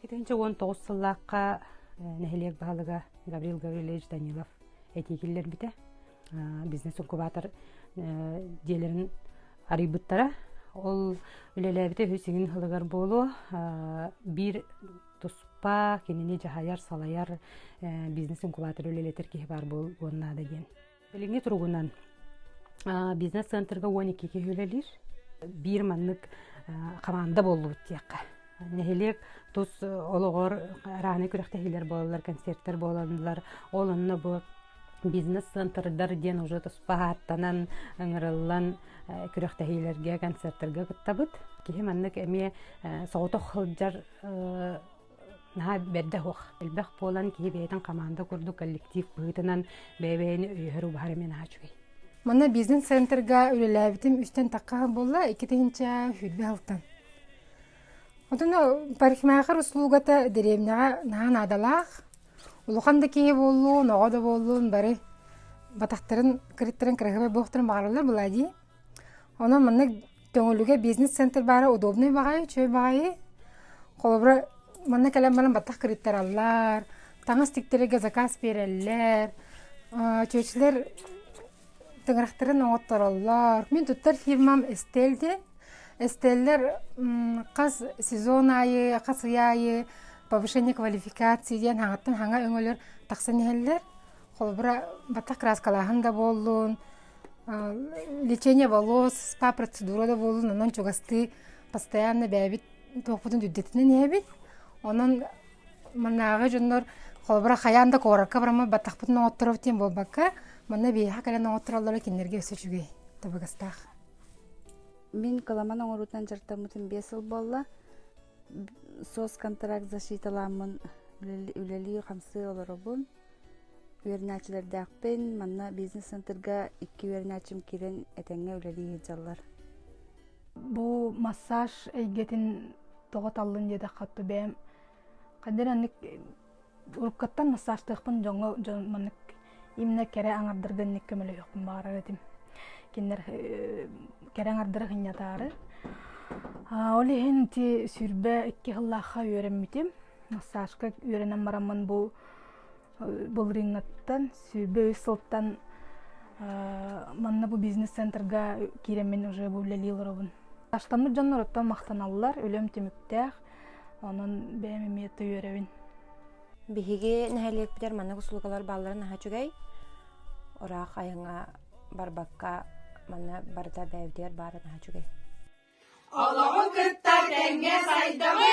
Итенче 19 сыллаққа нәхилек бағалыға Гаврил Гаврилович Данилов әтекелер біте. Бизнес-инкубатор делерін арибыттара. Ол үлеләбіте өсігін хылығар болу. Бір тұспа кеніне жағайар, салайар бизнес-инкубатор үлелетер кейі бар бол онына деген. Біліңе тұрғынан бизнес-центрға 12 кейі үлелер. Бір маннық команда болу өттеққа. Нәхилек тұс олығыр рағаны күріқтәхилер болалар, концерттер болалар. Олынны бұл бизнес-центрдар ден уже тұспа аттанан ыңырылан күріқтәхилерге, концерттерге күттабыд. Кейі маннық әме соғыты қылджар наға бәрді хоқ. Әлбәқ болан кейі бәйтін команда күрді коллектив бұғытынан бәйбәйіні өйіру бағар мен ачуғай. Мана бизнес-центрға үлеләбітім үстен таққа болла, 2-тігінші хүлбе алтын. Отын парикмахер услугата деревняға наған адалақ. Улуқанда кейі болу, ноғада болуын бары батақтарын, кіріттерін кіріғібай боқтырын бағарылар бұлади. Оны мана төңіліге бизнес-центр бары удобный бағайы, чөй бағайы. Қолыбыры мана кәлем балын батақ кіріттер аллар, таңыз тіктеріге заказ берелер, чөйшілер тыңырақтарын оңыттар аллар. Мен тұттар фирмам Эстелден. Эстеллер қаз сезон айы, қаз айы, повышение квалификации ден хаңаттың хаңа өңілер тақсын елдер. Қолыбыра баттақ краскалағын да болуын, лечение волос, спа процедура да болуын, онын чуғасты постоянно бәбіт тоқпытын дүддетінен ебіт. Онын манағы жонлар қолыбыра қаянда қораққа барама баттақ бұтын оңыттыру тен бол баққа, мана бейха кәлен оңыттыралары кенерге өсі жүгей табығыстақ. Мен каламан оңырутан жартамытын 5 ыл болла. Сос контракт защиталамын үлелі қамсы олары бұн. Үйернәчілерді ақпен, манна бизнес-центрға 2 үйернәчім керен әтәңе үлелі ежалар. Бұл массаж әйгетін тоғат алын деді қатты бәйім. Қадыр әнік ұрыққаттан массаж тұқпын жоңманық иміне кәрі аңардырғын көмілі жоқпын бағар әретім. Кендер кәрәң ардыры хынятары. Олы хен ти сүрбе 2 хыллаққа үйренмітім. Массажқа үйренен барамын бұл рингаттан, сүрбе өз сылттан манна бұл бизнес-центрға керемен уже бұл ләлилерін. Аштамы жанлар оттан мақтаналылар, өлем теміктәқ, оның бәймеметі үйревін. Бихиге нәхәлек бітер манна құсылғалар балларын аға жүгәй. Орақ айыңа барбаққа Манна барда бәвдер барын ачугай. Олоғын кыттар тәңге сайдамы